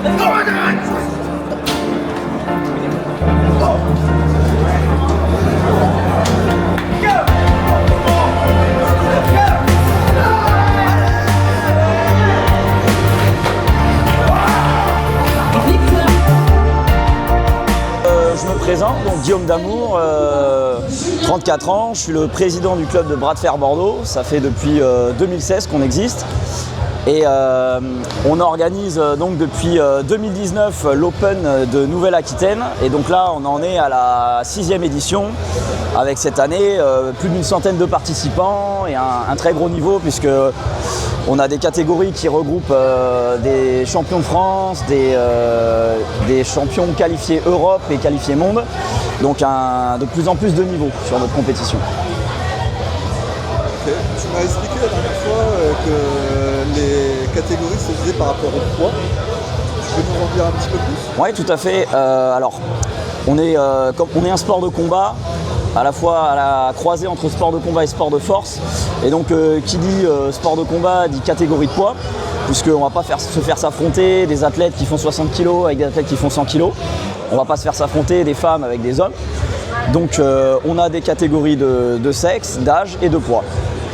Je me présente, donc Guillaume Damour, 34 ans, je suis le président du club de bras de fer Bordeaux, ça fait depuis 2016 qu'on existe. Et on organise donc depuis 2019 l'Open de Nouvelle-Aquitaine. Et donc là, on en est à la 6e édition avec cette année plus d'une centaine de participants et un très gros niveau puisque on a des catégories qui regroupent des champions de France, des champions qualifiés Europe et qualifiés monde. Donc de plus en plus de niveaux sur notre compétition. Okay. Tu m'as expliqué la dernière fois que les catégories se faisaient par rapport au poids. Tu peux nous en dire un petit peu plus? Oui, tout à fait. Alors, on est un sport de combat, à la fois à la croisée entre sport de combat et sport de force. Et donc, qui dit sport de combat dit catégorie de poids, puisqu'on ne va pas se faire s'affronter des athlètes qui font 60 kg avec des athlètes qui font 100 kg. On ne va pas se faire s'affronter des femmes avec des hommes. Donc, on a des catégories de sexe, d'âge et de poids.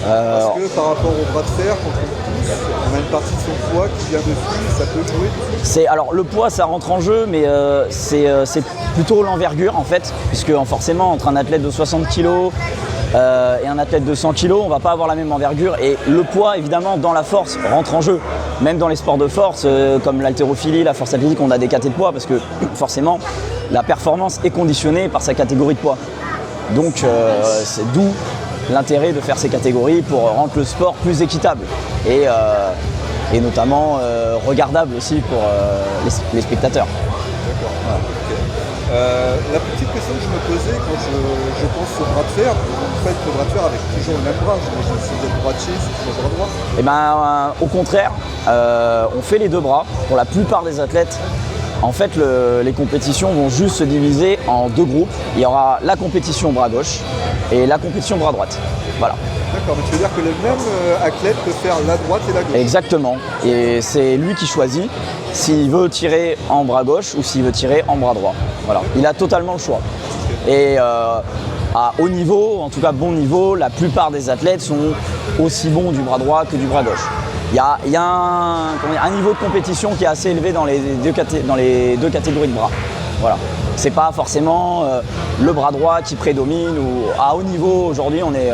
Parce que par rapport au bras de fer, quand on pousse, on a une partie de son poids qui vient dessus, ça peut jouer. Alors le poids ça rentre en jeu, mais c'est plutôt l'envergure en fait, puisque forcément entre un athlète de 60 kg et un athlète de 100 kg, on ne va pas avoir la même envergure. Et le poids évidemment dans la force rentre en jeu. Même dans les sports de force comme l'haltérophilie, la force athlétique, on a des catés de poids parce que forcément la performance est conditionnée par sa catégorie de poids. Donc c'est d'où l'intérêt de faire ces catégories pour rendre le sport plus équitable et notamment regardable aussi pour les spectateurs. D'accord. Voilà. Okay. La petite question que je me posais quand je pense au bras de fer, vous faites le bras de fer avec toujours le même bras, j'imagine, si vous êtes droitier, c'est toujours le bras droit? Eh ben, au contraire, on fait les deux bras pour la plupart des athlètes. En fait, les compétitions vont juste se diviser en deux groupes. Il y aura la compétition bras gauche et la compétition bras droite. Voilà. D'accord, mais tu veux dire que le même athlète peut faire la droite et la gauche? Exactement. Et c'est lui qui choisit s'il veut tirer en bras gauche ou s'il veut tirer en bras droit. Voilà. Il a totalement le choix. Et à haut niveau, en tout cas bon niveau, la plupart des athlètes sont aussi bons du bras droit que du bras gauche. Il y a un niveau de compétition qui est assez élevé dans les deux catégories de bras. Voilà. C'est pas forcément le bras droit qui prédomine ou à haut niveau aujourd'hui on est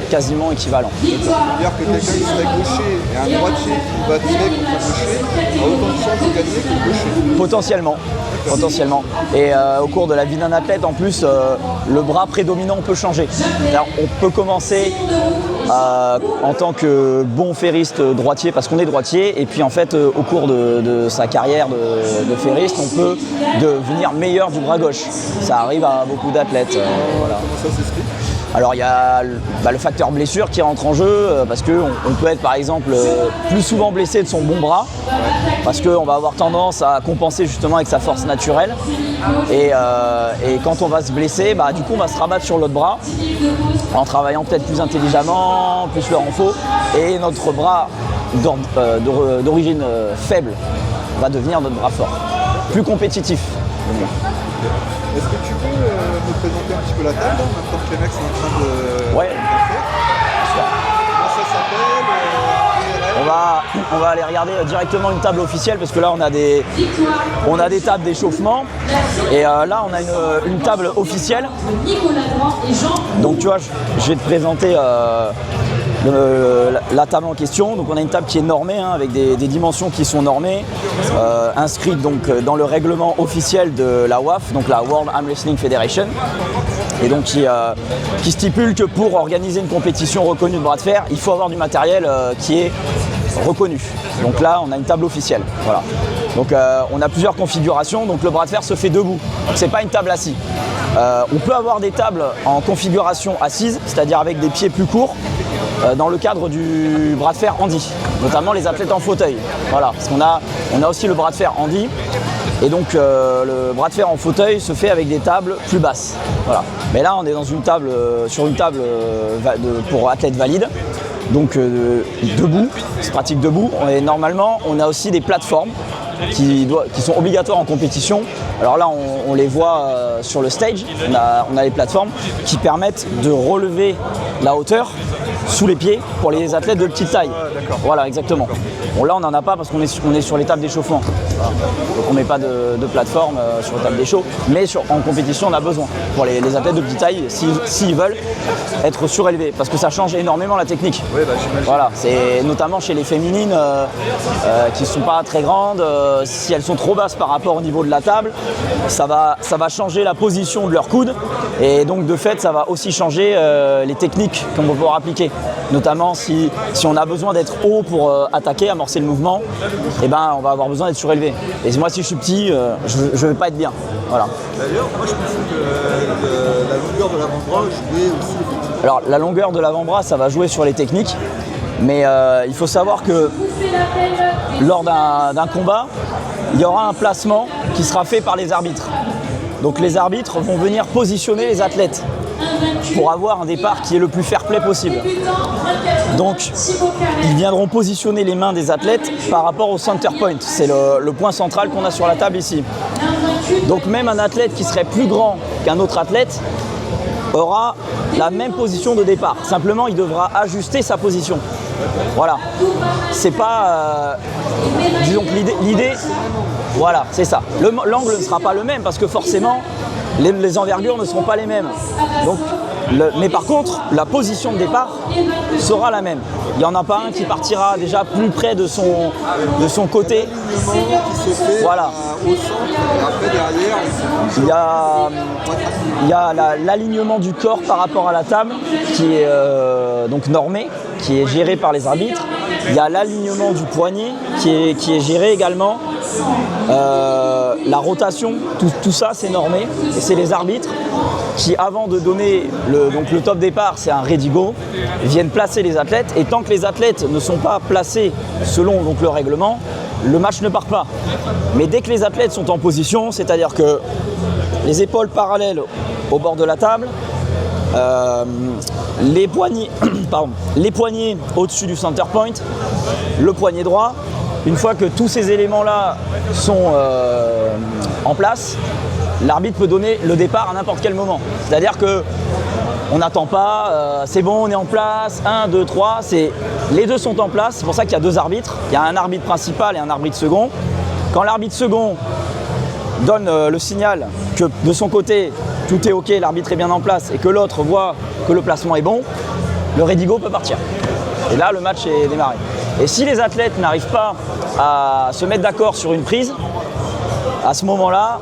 quasiment équivalent. Ça veut dire que quelqu'un qui serait gaucher et un droitier qui va tirer contre un gaucher a autant de chances de gagner que le gaucher? Potentiellement. Et au cours de la vie d'un athlète, en plus, le bras prédominant peut changer. Alors, on peut commencer en tant que bon ferriste droitier, parce qu'on est droitier, et puis en fait, au cours de sa carrière de ferriste, on peut devenir meilleur du bras gauche. Ça arrive à beaucoup d'athlètes. Voilà. Comment ça s'explique? Alors il y a le facteur blessure qui rentre en jeu parce qu'on peut être par exemple plus souvent blessé de son bon bras parce qu'on va avoir tendance à compenser justement avec sa force naturelle et quand on va se blesser, du coup on va se rabattre sur l'autre bras en travaillant peut-être plus intelligemment, plus le renfort et notre bras d'origine faible va devenir notre bras fort, plus compétitif. Est-ce que tu peux nous présenter un petit peu la table, en même temps que les mecs sont en train de Ouais. faire? Comment ça s'appelle? On va aller regarder directement une table officielle parce que là on a des tables d'échauffement et là on a une table officielle. Donc tu vois, je vais te présenter la table en question. Donc on a une table qui est normée avec des dimensions qui sont normées, inscrites donc dans le règlement officiel de la WAF, donc la World Arm Wrestling Federation, et donc qui stipule que pour organiser une compétition reconnue de bras de fer, il faut avoir du matériel qui est reconnu. Donc là on a une table officielle. Voilà. Donc on a plusieurs configurations. Donc le bras de fer se fait debout. Donc c'est pas une table assise. On peut avoir des tables en configuration assise, c'est-à-dire avec des pieds plus courts, dans le cadre du bras de fer handi, notamment les athlètes en fauteuil. Voilà, parce qu'on a aussi le bras de fer handi, et donc le bras de fer en fauteuil se fait avec des tables plus basses. Voilà. Mais là, on est dans une table, sur une table pour athlètes valides, donc debout, c'est pratique debout. Et normalement, on a aussi des plateformes qui sont obligatoires en compétition. Alors là, on les voit sur le stage, on a les plateformes qui permettent de relever la hauteur sous les pieds pour les athlètes de petite taille. Voilà, exactement. Bon, là, on n'en a pas parce qu'on est sur l'étape d'échauffement. Donc on ne met pas de plateforme sur l'étape d'échaud, mais en compétition, on a besoin pour les athlètes de petite taille s'ils veulent être surélevés, parce que ça change énormément la technique. Oui, j'imagine. Voilà, c'est notamment chez les féminines qui ne sont pas très grandes, si elles sont trop basses par rapport au niveau de la table, ça va changer la position de leur coude, et donc de fait ça va aussi changer les techniques qu'on va pouvoir appliquer, notamment si on a besoin d'être haut pour attaquer, amorcer le mouvement, et ben on va avoir besoin d'être surélevé. Et moi si je suis petit, je ne vais pas être bien. Voilà. D'ailleurs, moi je pensais que la longueur de l'avant-bras jouait aussi effectivement. Alors la longueur de l'avant-bras, ça va jouer sur les techniques, mais il faut savoir que lors d'un combat, il y aura un placement qui sera fait par les arbitres. Donc les arbitres vont venir positionner les athlètes pour avoir un départ qui est le plus fair-play possible. Donc ils viendront positionner les mains des athlètes par rapport au center point. C'est le point central qu'on a sur la table ici. Donc même un athlète qui serait plus grand qu'un autre athlète aura la même position de départ. Simplement, il devra ajuster sa position. Voilà. C'est pas... disons que l'idée... Voilà, c'est ça. L'angle ne sera pas le même parce que forcément, les envergures ne seront pas les mêmes. Donc, mais par contre, la position de départ sera la même. Il n'y en a pas un qui partira déjà plus près de son côté. Qui se fait voilà. Au centre et après derrière. Il y a l'alignement du corps par rapport à la table qui est donc normé, qui est géré par les arbitres. Il y a l'alignement du poignet qui est géré également. La rotation, tout ça c'est normé et c'est les arbitres qui, avant de donner le top départ, c'est un ready go, viennent placer les athlètes, et tant que les athlètes ne sont pas placés selon donc le règlement, le match ne part pas. Mais dès que les athlètes sont en position, c'est-à-dire que les épaules parallèles au bord de la table, les poignets au-dessus du center point, le poignet droit, une fois que tous ces éléments-là sont en place, l'arbitre peut donner le départ à n'importe quel moment. C'est-à-dire qu'on n'attend pas, c'est bon, on est en place, 1, 2, 3, les deux sont en place. C'est pour ça qu'il y a deux arbitres. Il y a un arbitre principal et un arbitre second. Quand l'arbitre second donne le signal que de son côté, tout est OK, l'arbitre est bien en place, et que l'autre voit que le placement est bon, le ready go peut partir. Et là, le match est démarré. Et si les athlètes n'arrivent pas à se mettre d'accord sur une prise, à ce moment-là,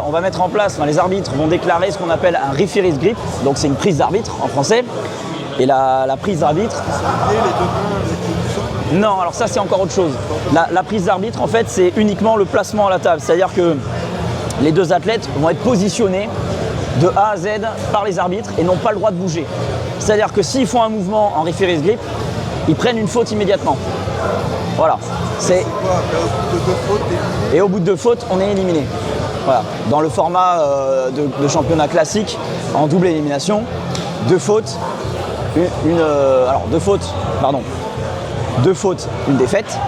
on va mettre en place, les arbitres vont déclarer ce qu'on appelle un referee's grip, donc c'est une prise d'arbitre en français. Et la prise d'arbitre... Non, alors ça c'est encore autre chose. La prise d'arbitre, en fait, c'est uniquement le placement à la table. C'est-à-dire que les deux athlètes vont être positionnés de A à Z par les arbitres et n'ont pas le droit de bouger. C'est-à-dire que s'ils font un mouvement en referee's grip, ils prennent une faute immédiatement. Voilà. Et au bout de 2 fautes, on est éliminé. Voilà. Dans le format de championnat classique, en double élimination, 2 fautes, deux fautes, une défaite,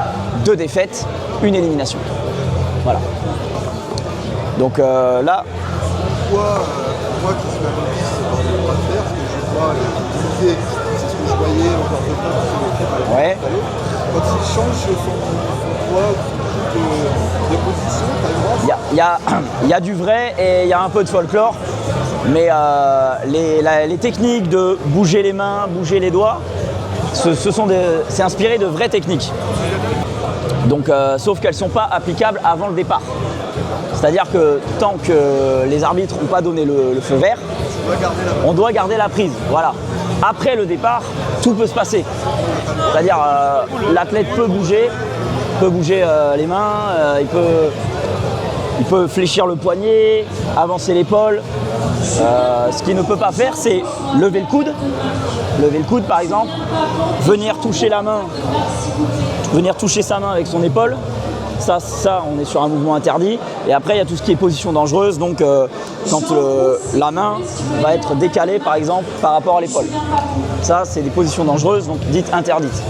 2 défaites, une élimination. Voilà. Donc là... Moi qui suis novice dans le bras de fer, ce que je vois utiliser, c'est ce que je voyais encore de temps sur le ouais. Quand il change son poids ou son type de position, t'as le droit. Il y a du vrai et il y a un peu de folklore, mais les techniques de bouger les mains, bouger les doigts, c'est inspiré de vraies techniques. Donc, sauf qu'elles ne sont pas applicables avant le départ. C'est-à-dire que tant que les arbitres n'ont pas donné le feu vert, on doit garder la prise. Voilà. Après le départ, tout peut se passer. C'est-à-dire l'athlète peut bouger les mains, il peut fléchir le poignet, avancer l'épaule. Ce qu'il ne peut pas faire, c'est lever le coude par exemple, venir toucher sa main avec son épaule. Ça, on est sur un mouvement interdit. Et après, il y a tout ce qui est position dangereuse. Donc, quand la main va être décalée, par exemple, par rapport à l'épaule. Ça, c'est des positions dangereuses, donc dites interdites.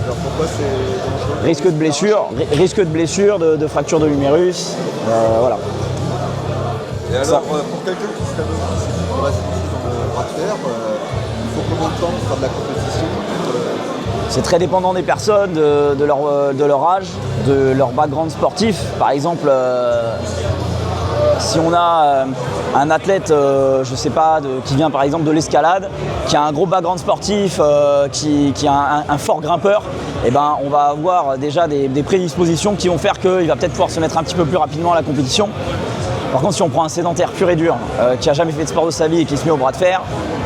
Alors pourquoi c'est dangereux? Risque de blessure, de fracture de l'humérus, voilà. Et alors, pour quelqu'un qui serait novice et qui pourrait se lancer dans le bras de fer, il faut combien de temps pour faire de la compétition? C'est très dépendant des personnes, de leur âge, de leur background sportif. Par exemple, si on a un athlète, je sais pas, qui vient par exemple de l'escalade, qui a un gros background sportif, qui a un fort grimpeur, eh ben, on va avoir déjà des prédispositions qui vont faire qu'il va peut-être pouvoir se mettre un petit peu plus rapidement à la compétition. Par contre, si on prend un sédentaire pur et dur, qui n'a jamais fait de sport de sa vie et qui se met au bras de fer,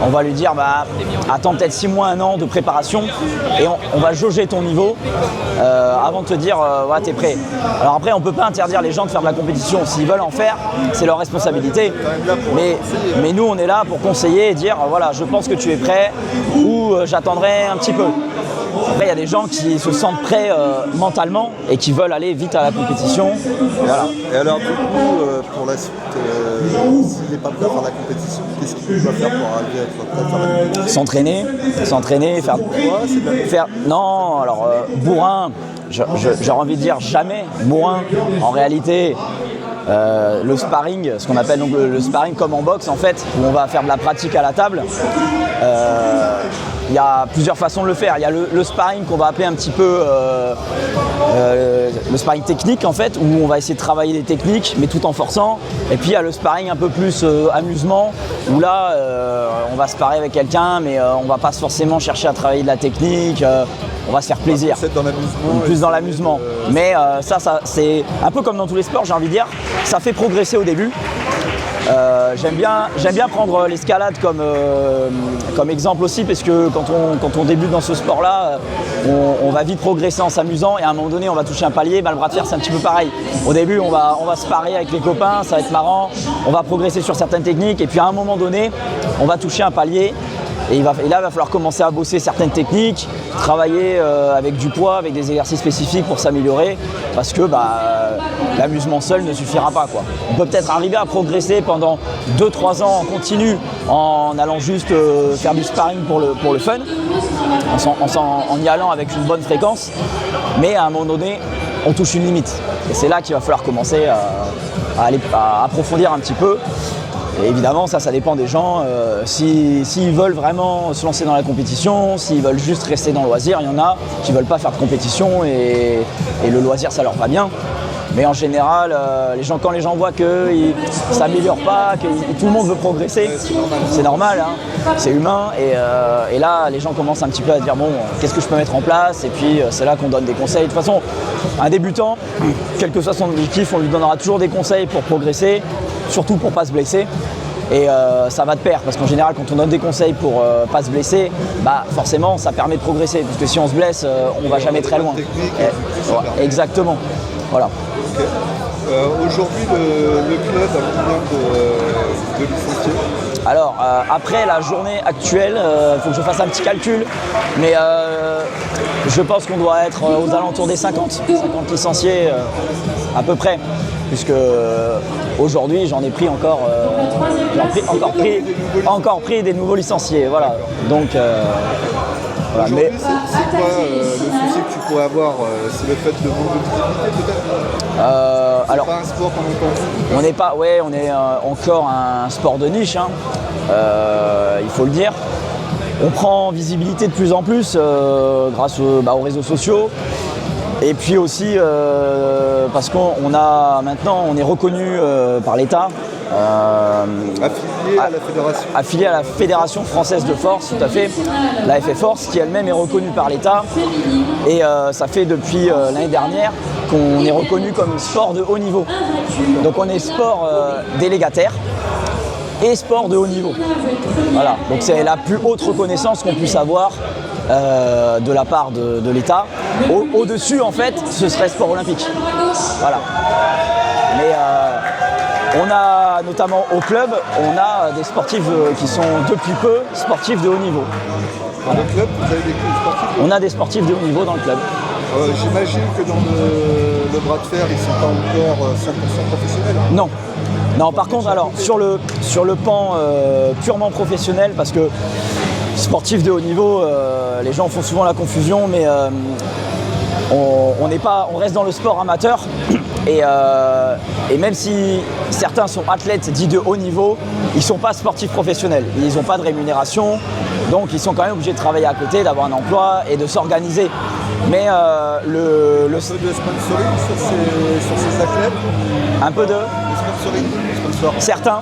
on va lui dire attends peut-être 6 mois, 1 an de préparation et on va jauger ton niveau avant de te dire ouais, t'es prêt. Alors après, on ne peut pas interdire les gens de faire de la compétition. S'ils veulent en faire, c'est leur responsabilité. Mais nous, on est là pour conseiller et dire voilà, je pense que tu es prêt ou j'attendrai un petit peu. Après, il y a des gens qui se sentent prêts mentalement et qui veulent aller vite à la compétition. Voilà. Et alors, du coup, pour la suite, s'il n'est pas prêt à faire la compétition, qu'est-ce qu'il doit faire pour arriver à être prêt à faire la compétition? S'entraîner, faire... Non, alors, bourrin, j'ai envie de dire jamais. Bourrin, en réalité... le sparring, ce qu'on appelle donc le sparring comme en boxe en fait, où on va faire de la pratique à la table. Il y a plusieurs façons de le faire. Il y a le sparring qu'on va appeler un petit peu le sparring technique en fait, où on va essayer de travailler des techniques mais tout en forçant. Et puis il y a le sparring un peu plus amusement, où là on va sparer avec quelqu'un mais on va pas forcément chercher à travailler de la technique. On va se faire plaisir. Plus dans l'amusement. Mais ça c'est un peu comme dans tous les sports, j'ai envie de dire. Ça fait progresser au début. J'aime bien prendre l'escalade comme exemple aussi, parce que quand on débute dans ce sport-là, on va vite progresser en s'amusant et à un moment donné on va toucher un palier. Le bras de fer c'est un petit peu pareil. Au début on va se parer avec les copains, ça va être marrant, on va progresser sur certaines techniques et puis à un moment donné on va toucher un palier. Et là, il va falloir commencer à bosser certaines techniques, travailler avec du poids, avec des exercices spécifiques pour s'améliorer, parce que l'amusement seul ne suffira pas, quoi. On peut peut-être arriver à progresser pendant 2-3 ans en continu, en allant juste faire du sparring pour le fun, en y allant avec une bonne fréquence, mais à un moment donné, on touche une limite. Et c'est là qu'il va falloir commencer à approfondir un petit peu. Et évidemment, ça dépend des gens. S'ils veulent vraiment se lancer dans la compétition, s'ils veulent juste rester dans le loisir, il y en a qui ne veulent pas faire de compétition et le loisir, ça leur va bien. Mais en général, quand les gens voient qu'ils ne s'améliorent pas, que tout le monde veut progresser, c'est normal, hein, c'est humain. Et là, les gens commencent un petit peu à dire bon, qu'est-ce que je peux mettre en place? Et puis c'est là qu'on donne des conseils. De toute façon, un débutant, quel que soit son objectif, on lui donnera toujours des conseils pour progresser, surtout pour ne pas se blesser. Et ça va de pair, parce qu'en général, quand on donne des conseils pour pas se blesser, forcément, ça permet de progresser. Parce que si on se blesse, on ne va jamais très loin. Exactement. Voilà. Okay. Aujourd'hui, le club a combien de licenciés? Alors, après la journée actuelle, il faut que je fasse un petit calcul, mais je pense qu'on doit être aux alentours des 50 licenciés à peu près, puisque aujourd'hui j'en ai pris encore pris des nouveaux licenciés. Voilà. Donc, aujourd'hui, c'est quoi le souci que tu pourrais avoir? C'est le fait de manque de visibilité peut-être? Alors, pas un sport qu'on entend. On est encore un sport de niche, hein. Il faut le dire. On prend visibilité de plus en plus grâce aux réseaux sociaux. Et puis aussi parce qu'on est reconnu par l'État. Affilié à la fédération. Affilié à la Fédération Française de Force, tout à fait, la FF Force, qui elle-même est reconnue par l'État. Et ça fait depuis l'année dernière qu'on est reconnu comme sport de haut niveau. Donc on est sport délégataire et sport de haut niveau. Voilà, donc c'est la plus haute reconnaissance qu'on puisse avoir de la part de l'État. Au-dessus, en fait, ce serait sport olympique. Voilà. Mais on a notamment au club, on a des sportifs qui sont depuis peu sportifs de haut niveau. Voilà. Dans le club, vous avez des sportifs? On a des sportifs de haut niveau dans le club. J'imagine que dans le bras de fer, ils ne sont pas encore 100% professionnels. Non, par contre, alors sur le pan purement professionnel, parce que sportif de haut niveau, les gens font souvent la confusion, mais on reste dans le sport amateur et même si certains sont athlètes dits de haut niveau, ils ne sont pas sportifs professionnels, ils n'ont pas de rémunération, donc ils sont quand même obligés de travailler à côté, d'avoir un emploi et de s'organiser. Mais un peu de sponsoring sur ces athlètes. Un peu de sponsoring, sponsor. Certains,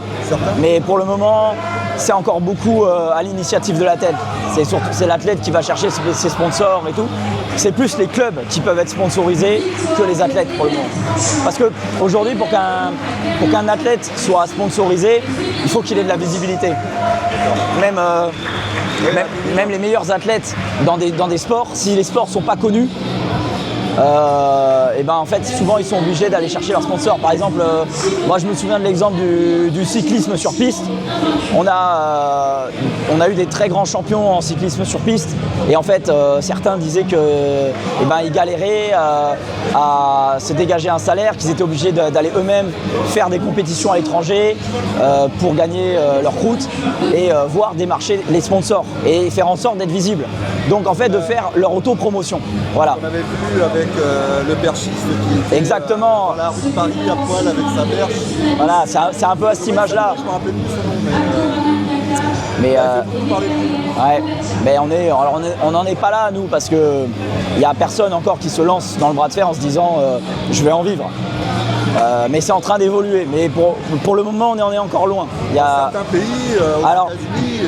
mais pour le moment, c'est encore beaucoup à l'initiative de l'athlète. C'est l'athlète qui va chercher ses sponsors et tout. C'est plus les clubs qui peuvent être sponsorisés que les athlètes pour le moment. Parce qu'aujourd'hui, pour qu'un athlète soit sponsorisé, il faut qu'il ait de la visibilité. Même les meilleurs athlètes dans des sports, si les sports ne sont pas connus, et ben en fait souvent ils sont obligés d'aller chercher leurs sponsors. Par exemple, moi je me souviens de l'exemple du cyclisme sur piste. On a eu des très grands champions en cyclisme sur piste et en fait certains disaient que ils galéraient à se dégager un salaire, qu'ils étaient obligés d'aller eux-mêmes faire des compétitions à l'étranger pour gagner leur croûte et voire démarcher les sponsors et faire en sorte d'être visibles. Donc en fait de faire leur autopromotion. Voilà. On avait vu avec le perchiste qui était exactement. Dans la rue de Paris à poil avec sa perche. Voilà, c'est un peu à cette image-là. Je me rappelle plus son nom, mais on n'en est pas là nous parce que il n'y a personne encore qui se lance dans le bras de fer en se disant je vais en vivre. Mais c'est en train d'évoluer. Mais pour le moment, on en est encore loin. Dans certains pays, aux États-Unis,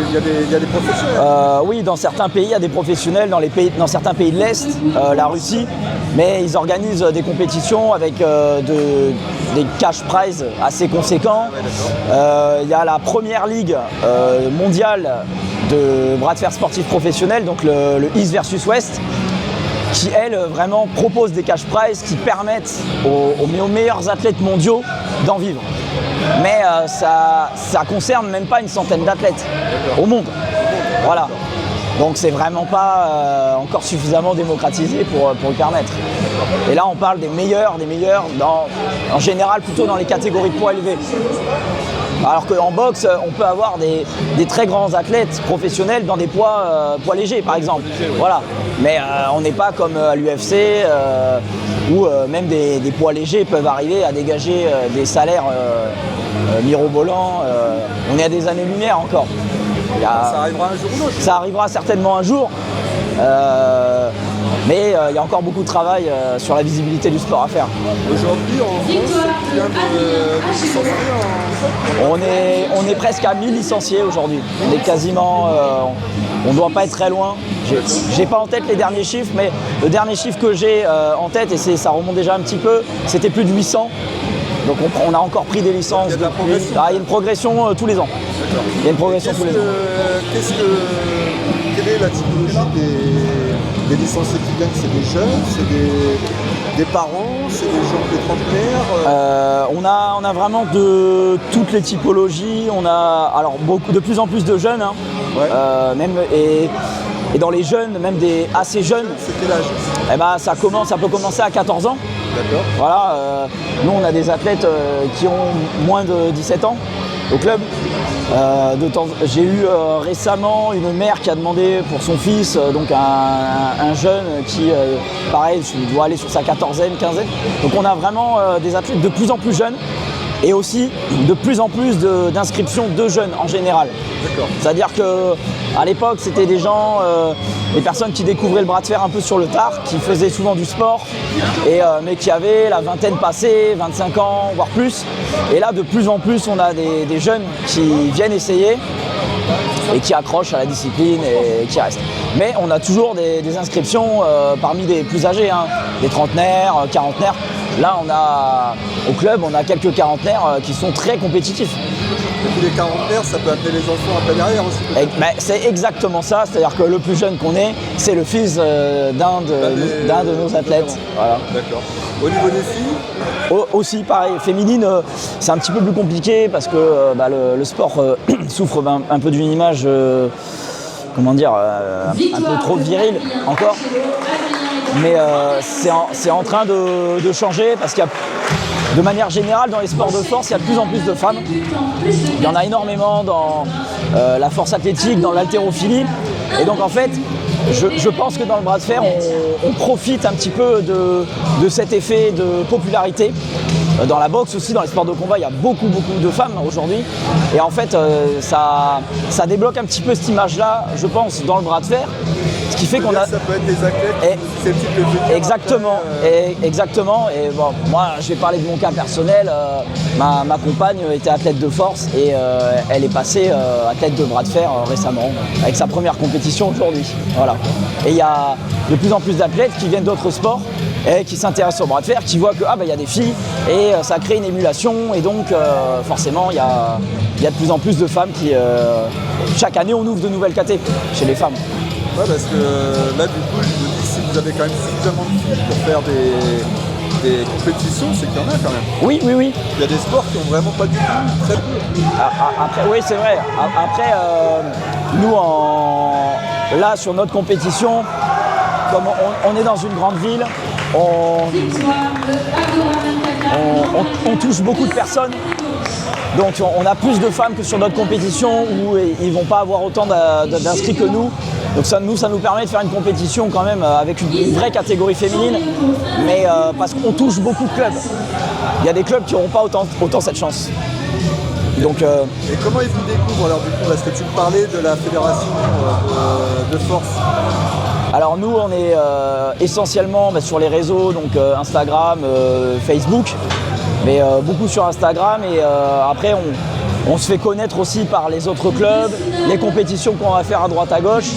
il y a des professionnels. Oui, dans certains pays, il y a des professionnels. Dans certains pays de l'Est, la Russie, mais ils organisent des compétitions avec des cash prizes assez conséquents. Il y a la première ligue mondiale de bras de fer sportifs professionnels, donc le East versus West, qui, elle, vraiment propose des cash prizes qui permettent aux meilleurs athlètes mondiaux d'en vivre. Mais ça concerne même pas une centaine d'athlètes au monde. Voilà. Donc c'est vraiment pas encore suffisamment démocratisé pour le permettre. Et là on parle des meilleurs en général plutôt dans les catégories de poids élevés. Alors qu'en boxe, on peut avoir des très grands athlètes professionnels dans des poids légers, par exemple. Voilà. Mais on n'est pas comme à l'UFC, où même des poids légers peuvent arriver à dégager des salaires mirobolants. On est à des années-lumière encore. Ça arrivera un jour ou l'autre. Ça arrivera certainement un jour. Mais il y a encore beaucoup de travail sur la visibilité du sport à faire. Aujourd'hui, en France, combien de licenciés on est presque à 1000 licenciés aujourd'hui. On est quasiment, on ne doit pas être très loin. J'ai pas en tête les derniers chiffres, mais le dernier chiffre que j'ai en tête, et ça remonte déjà un petit peu, c'était plus de 800. Donc on a encore pris des licences. Il y a il y a une progression tous les ans. Il y a une progression tous les ans. Quelle est la typologie des licenciés qui gagnent? C'est des jeunes, c'est des parents, c'est des gens des trentenaires on a vraiment de toutes les typologies. On a alors de plus en plus de jeunes, hein, même et dans les jeunes, même des assez jeunes. C'est quel âge? Ça peut commencer à 14 ans. D'accord. Voilà, nous on a des athlètes qui ont moins de 17 ans au club. J'ai eu récemment une mère qui a demandé pour son fils, donc un jeune qui, pareil, doit aller sur sa quinzaine. Donc on a vraiment des athlètes de plus en plus jeunes et aussi de plus en plus d'inscriptions de jeunes en général. C'est-à-dire qu'à l'époque, c'était des gens, des personnes qui découvraient le bras de fer un peu sur le tard, qui faisaient souvent du sport, mais qui avaient la vingtaine passée, 25 ans, voire plus. Et là, de plus en plus, on a des jeunes qui viennent essayer et qui accrochent à la discipline et qui restent. Mais on a toujours des inscriptions parmi des plus âgés, hein, des trentenaires, quarantenaires. Là, au club, on a quelques quarantenaires qui sont très compétitifs. Et puis les quarantenaires, ça peut appeler les enfants un peu derrière aussi. C'est exactement ça, c'est-à-dire que le plus jeune qu'on est, c'est le fils d'un de nos athlètes. Voilà. D'accord. Au niveau des filles aussi pareil, féminine, c'est un petit peu plus compliqué parce que le sport souffre un peu d'une image, un peu trop virile encore. Mais c'est en train de changer parce qu'il y a, de manière générale, dans les sports de force, il y a de plus en plus de femmes. Il y en a énormément dans la force athlétique, dans l'haltérophilie. Et donc en fait, je pense que dans le bras de fer, on profite un petit peu de cet effet de popularité. Dans la boxe aussi, dans les sports de combat, il y a beaucoup de femmes aujourd'hui. Et en fait, ça débloque un petit peu cette image-là, je pense, dans le bras de fer. Ce qui fait qu'on a... Ça peut être des athlètes susceptibles de venir. Exactement, exactement. Et bon, moi, je vais parler de mon cas personnel. Ma compagne était athlète de force et elle est passée athlète de bras de fer récemment, avec sa première compétition aujourd'hui. Voilà. Et il y a de plus en plus d'athlètes qui viennent d'autres sports et qui s'intéressent au bras de fer, qui voient que y a des filles et ça crée une émulation et donc forcément il y a de plus en plus de femmes qui chaque année on ouvre de nouvelles catégories chez les femmes. Ouais, parce que là du coup je me dis si vous avez quand même suffisamment de filles pour faire des compétitions, c'est qu'il y en a quand même. Oui. Il y a des sports qui ont vraiment pas du tout, très peu. Après, oui, c'est vrai. Après, nous, là, sur notre compétition, comme on est dans une grande ville, on touche beaucoup de personnes. Donc on a plus de femmes que sur notre compétition où ils ne vont pas avoir autant d'inscrits que nous. Donc ça nous permet de faire une compétition quand même avec une vraie catégorie féminine, mais parce qu'on touche beaucoup de clubs. Il y a des clubs qui n'auront pas autant cette chance. Donc, et comment ils vous découvrent alors du coup? Parce que tu me parlais de la fédération de force. Alors nous on est essentiellement sur les réseaux, donc Instagram, Facebook, mais beaucoup sur Instagram et après on se fait connaître aussi par les autres clubs, les compétitions qu'on va faire à droite à gauche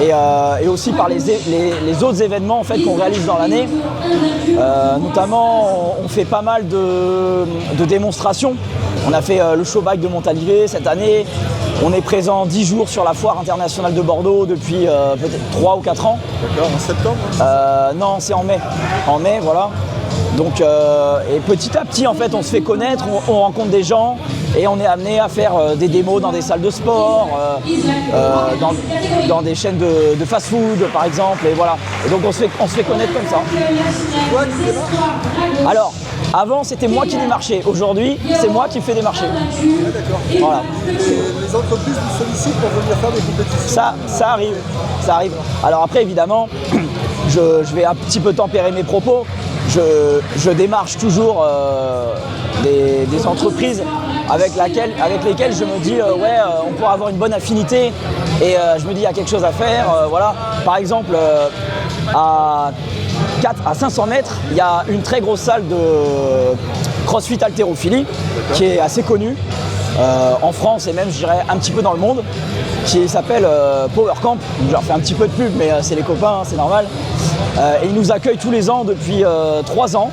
et aussi par les autres événements en fait, qu'on réalise dans l'année. Notamment on fait pas mal de démonstrations. On a fait le showbike de Montalivet cette année. On est présent 10 jours sur la foire internationale de Bordeaux depuis peut-être 3 ou 4 ans. D'accord, en septembre? Non, c'est en mai. En mai, voilà. Donc, et petit à petit, en fait, on se fait connaître, on rencontre des gens et on est amené à faire des démos dans des salles de sport, dans des chaînes de fast-food, par exemple. Et voilà. Et donc, on se fait connaître comme ça. C'est toi qui démarches? Alors, avant, c'était moi qui démarchais. Aujourd'hui, c'est moi qui fais des marchés. Ah, d'accord. Voilà. Les entreprises vous sollicitent pour venir faire des compétitions? Ça arrive. Alors après, évidemment, je vais un petit peu tempérer mes propos. Je démarche toujours des entreprises avec lesquelles je me dis on pourra avoir une bonne affinité et je me dis il y a quelque chose à faire. Voilà. Par exemple, à 500 mètres, il y a une très grosse salle de CrossFit haltérophilie qui est assez connue en France et même je dirais un petit peu dans le monde, qui s'appelle Power Camp. Je leur fais un petit peu de pub mais c'est les copains, c'est normal. Et ils nous accueillent tous les ans depuis 3 ans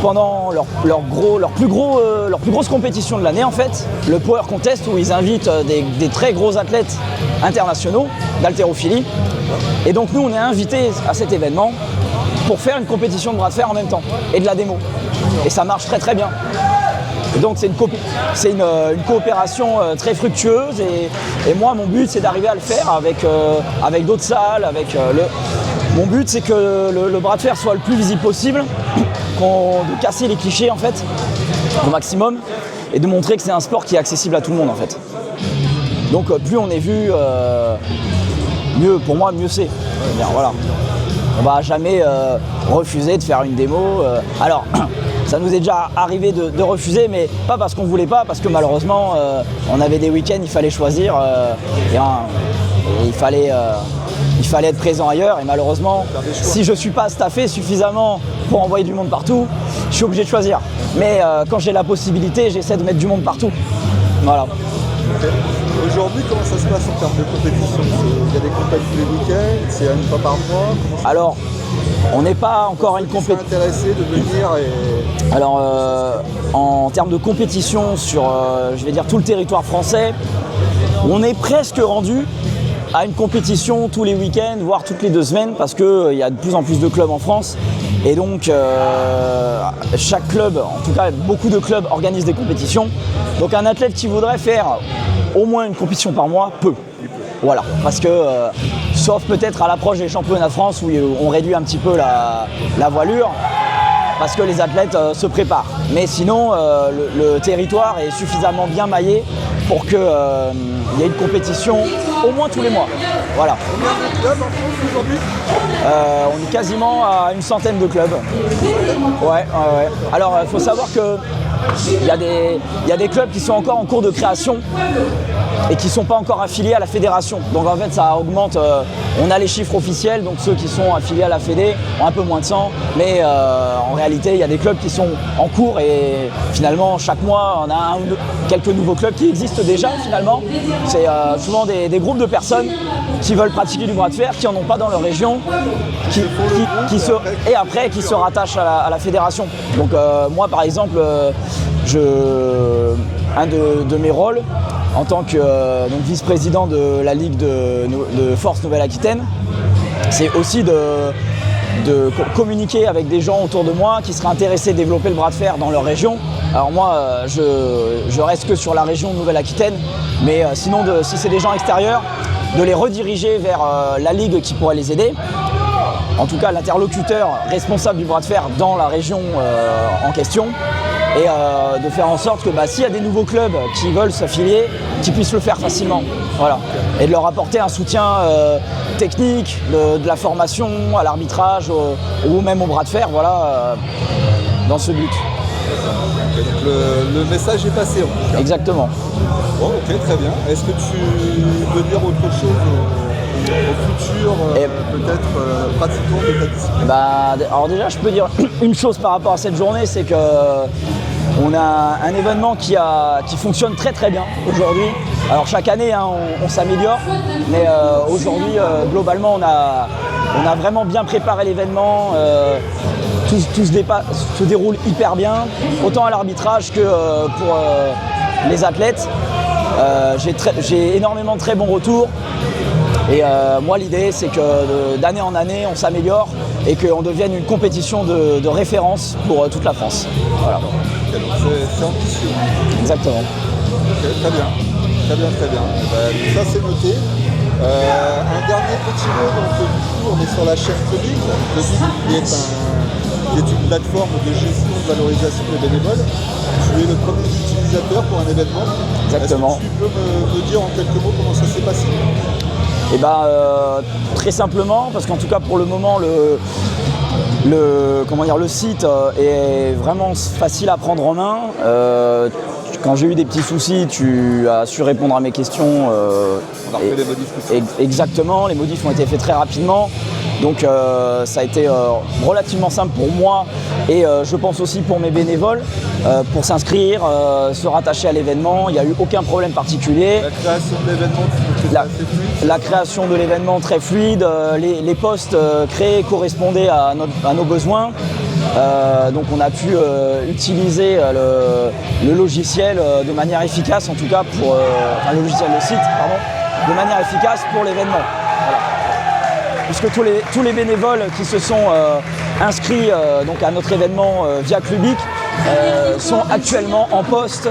pendant leur plus grosse compétition de l'année en fait, le Power Contest, où ils invitent des très gros athlètes internationaux d'haltérophilie. Et donc nous on est invités à cet événement pour faire une compétition de bras de fer en même temps et de la démo. Et ça marche très très bien. Et donc c'est une coopération très fructueuse et moi mon but c'est d'arriver à le faire avec d'autres salles, mon but c'est que le bras de fer soit le plus visible possible, de casser les clichés en fait au maximum et de montrer que c'est un sport qui est accessible à tout le monde en fait. Donc plus on est vu, mieux pour moi, mieux c'est. Voilà. On va jamais refuser de faire une démo. Alors ça nous est déjà arrivé de refuser, mais pas parce qu'on voulait pas, parce que malheureusement on avait des week-ends, il fallait choisir et il fallait être présent ailleurs et malheureusement si je suis pas staffé suffisamment pour envoyer du monde partout, je suis obligé de choisir. Mais quand j'ai la possibilité, j'essaie de mettre du monde partout. Voilà. Okay. Aujourd'hui, comment ça se passe en termes de compétition? Il y a des compétitions tous les week-ends, c'est une fois par mois? Alors, on n'est pas encore une compétition. Intéressé de venir et... Alors, en termes de compétition sur, je vais dire, tout le territoire français, on est presque rendu à une compétition tous les week-ends, voire toutes les 2 semaines, parce qu'il y a de plus en plus de clubs en France. Et donc, chaque club, en tout cas beaucoup de clubs, organisent des compétitions. Donc un athlète qui voudrait faire au moins une compétition par mois peut. Voilà, parce que, sauf peut-être à l'approche des championnats de France où on réduit un petit peu la voilure, parce que les athlètes se préparent. Mais sinon, le territoire est suffisamment bien maillé pour qu'il y ait une compétition au moins tous les mois. Voilà. Combien de clubs en France aujourd'hui? On est quasiment à une centaine de clubs. Ouais. Alors, il faut savoir que il y a des clubs qui sont encore en cours de création et qui ne sont pas encore affiliés à la fédération. Donc en fait ça augmente, on a les chiffres officiels, donc ceux qui sont affiliés à la fédé ont un peu moins de sang, mais en réalité il y a des clubs qui sont en cours et finalement chaque mois on a quelques nouveaux clubs qui existent déjà finalement. C'est souvent des groupes de personnes qui veulent pratiquer du bras de fer, qui n'en ont pas dans leur région, et après qui se rattachent à la fédération. Donc moi par exemple, un de mes rôles en tant que vice-président de la Ligue de Force Nouvelle-Aquitaine, c'est aussi de communiquer avec des gens autour de moi qui seraient intéressés de développer le bras de fer dans leur région. Alors moi, je reste que sur la région Nouvelle-Aquitaine, mais sinon, si c'est des gens extérieurs, de les rediriger vers la Ligue qui pourrait les aider. En tout cas, l'interlocuteur responsable du bras de fer dans la région en question. Et de faire en sorte que s'il y a des nouveaux clubs qui veulent s'affilier, qu'ils puissent le faire facilement. Voilà. Et de leur apporter un soutien technique, de la formation à l'arbitrage ou même au bras de fer, voilà, dans ce but. Donc le message est passé en tout cas. Exactement. Bon, ok, très bien. Est-ce que tu veux dire autre chose au futur, peut-être pratiquant de ta discipline? Alors déjà, je peux dire une chose par rapport à cette journée, c'est que on a un événement qui fonctionne très très bien aujourd'hui. Alors chaque année on s'améliore, mais aujourd'hui globalement on a vraiment bien préparé l'événement. Tout se déroule hyper bien, autant à l'arbitrage que pour les athlètes. J'ai énormément de très bons retours. Et moi l'idée c'est que d'année en année on s'améliore et qu'on devienne une compétition de référence pour toute la France. Voilà. Okay, donc c'est ambitieux. Exactement. Okay, très bien. Tout ça c'est noté. Un dernier petit mot, donc du coup on est sur la chaîne Clubbing qui est une plateforme de gestion de valorisation des bénévoles. Tu es le premier utilisateur pour un événement. Exactement. Est-ce que tu peux me dire en quelques mots comment ça s'est passé? Très simplement, parce qu'en tout cas pour le moment le site est vraiment facile à prendre en main. Quand j'ai eu des petits soucis, tu as su répondre à mes questions. On a refait les modifs. Exactement, les modifs ont été faits très rapidement. Donc ça a été relativement simple pour moi et je pense aussi pour mes bénévoles pour s'inscrire, se rattacher à l'événement. Il n'y a eu aucun problème particulier. La création de l'événement, assez fluide. La création de l'événement très fluide. Les postes créés correspondaient à nos besoins. Donc on a pu utiliser le logiciel de manière efficace, en tout cas pour le logiciel, le site, pardon, de manière efficace pour l'événement. Voilà. Puisque tous les bénévoles qui se sont inscrits donc à notre événement via Clubic sont actuellement en poste,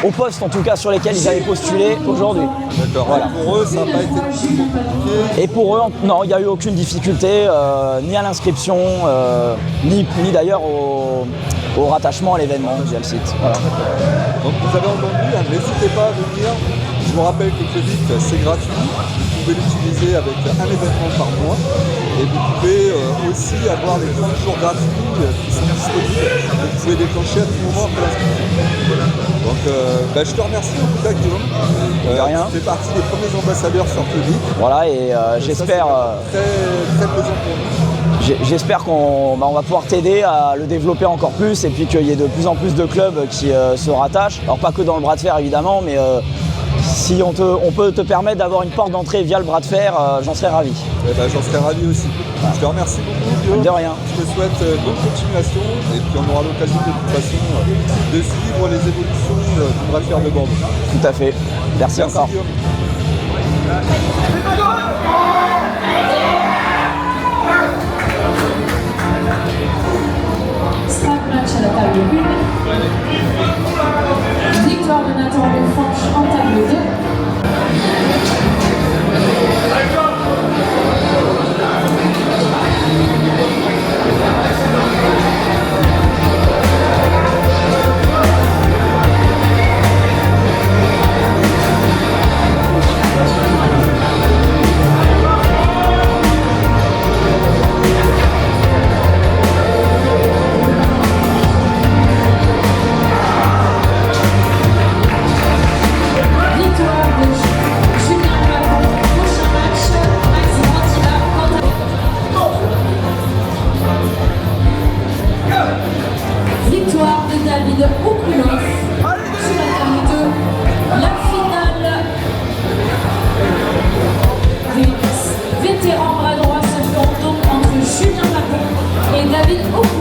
au poste en tout cas sur lesquels ils avaient postulé aujourd'hui. D'accord. Voilà. Et pour eux, ça n'a pas été compliqué? Et pour eux, non, il n'y a eu aucune difficulté, ni à l'inscription, ni d'ailleurs au rattachement à l'événement via le site. Voilà. Donc vous avez entendu, n'hésitez pas à venir. Je vous rappelle que Clubic, c'est gratuit. Vous pouvez l'utiliser avec un événement par mois. Et vous pouvez aussi avoir les 30 jours gratuits qui sont disponibles. Vous pouvez déclencher à tout moment après l'inscription. Donc je te remercie en tout cas Guillaume. De rien. Tu fais partie des premiers ambassadeurs sur Clubic. Voilà, et j'espère. Très plaisant pour nous. J'espère qu'on va pouvoir t'aider à le développer encore plus et puis qu'il y ait de plus en plus de clubs qui se rattachent. Alors pas que dans le bras de fer évidemment, mais si on peut te permettre d'avoir une porte d'entrée via le bras de fer, j'en serais ravi. J'en serais ravi aussi. Voilà. Je te remercie beaucoup Guillaume. De rien. Je te souhaite bonne continuation et puis on aura l'occasion de toute façon de suivre les évolutions du bras de fer de Bordeaux. Tout à fait. Merci encore. Guillaume. Match à la table 1. Victoire de Nathan Lefranche en table 2. avec aucun